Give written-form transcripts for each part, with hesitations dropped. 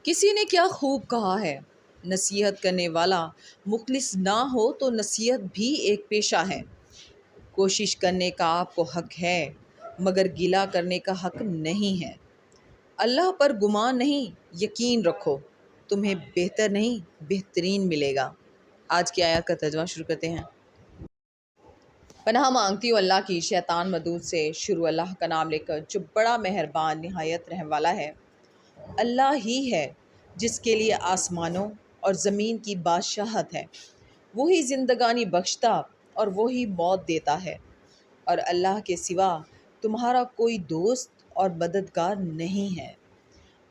کسی نے کیا خوب کہا ہے، نصیحت کرنے والا مخلص نہ ہو تو نصیحت بھی ایک پیشہ ہے۔ کوشش کرنے کا آپ کو حق ہے، مگر گلہ کرنے کا حق نہیں ہے۔ اللہ پر گمان نہیں، یقین رکھو، تمہیں بہتر نہیں بہترین ملے گا۔ آج کی آیات کا ترجمہ شروع کرتے ہیں۔ پناہ مانگتی ہوں اللہ کی شیطان مردود سے۔ شروع اللہ کا نام لے کر جو بڑا مہربان نہایت رحم والا ہے۔ اللہ ہی ہے جس کے لیے آسمانوں اور زمین کی بادشاہت ہے۔ وہی زندگانی بخشتا اور وہی موت دیتا ہے، اور اللہ کے سوا تمہارا کوئی دوست اور مددگار نہیں ہے۔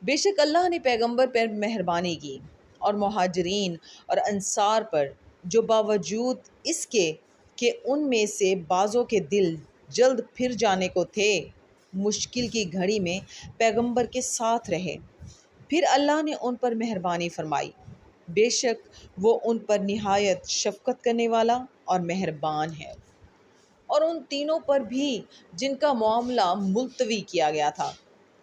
بے شک اللہ نے پیغمبر پر مہربانی کی اور مہاجرین اور انصار پر، جو باوجود اس کے کہ ان میں سے بعضوں کے دل جلد پھر جانے کو تھے، مشکل کی گھڑی میں پیغمبر کے ساتھ رہے۔ پھر اللہ نے ان پر مہربانی فرمائی، بے شک وہ ان پر نہایت شفقت کرنے والا اور مہربان ہے۔ اور ان تینوں پر بھی جن کا معاملہ ملتوی کیا گیا تھا،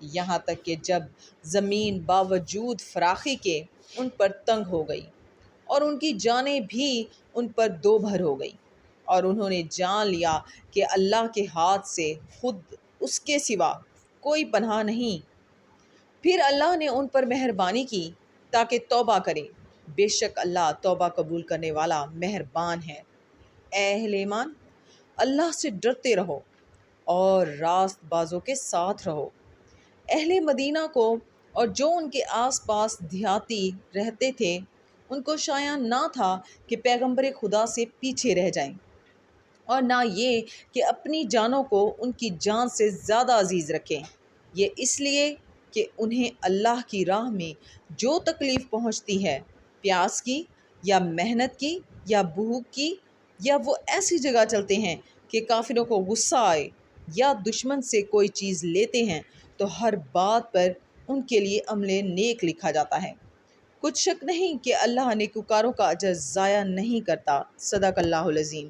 یہاں تک کہ جب زمین باوجود فراخی کے ان پر تنگ ہو گئی اور ان کی جانیں بھی ان پر دو بھر ہو گئی، اور انہوں نے جان لیا کہ اللہ کے ہاتھ سے خود اس کے سوا کوئی پناہ نہیں، پھر اللہ نے ان پر مہربانی کی تاکہ توبہ کریں۔ بے شک اللہ توبہ قبول کرنے والا مہربان ہے۔ اے اہل ایمان، اللہ سے ڈرتے رہو اور راست بازوں کے ساتھ رہو۔ اہل مدینہ کو اور جو ان کے آس پاس دیہاتی رہتے تھے، ان کو شایع نہ تھا کہ پیغمبر خدا سے پیچھے رہ جائیں، اور نہ یہ کہ اپنی جانوں کو ان کی جان سے زیادہ عزیز رکھیں۔ یہ اس لیے کہ انہیں اللہ کی راہ میں جو تکلیف پہنچتی ہے، پیاس کی یا محنت کی یا بھوک کی، یا وہ ایسی جگہ چلتے ہیں کہ کافروں کو غصہ آئے، یا دشمن سے کوئی چیز لیتے ہیں، تو ہر بات پر ان کے لیے عمل نیک لکھا جاتا ہے۔ کچھ شک نہیں کہ اللہ نیکوکاروں کا اجر ضائع نہیں کرتا۔ صدق اللہ العظیم۔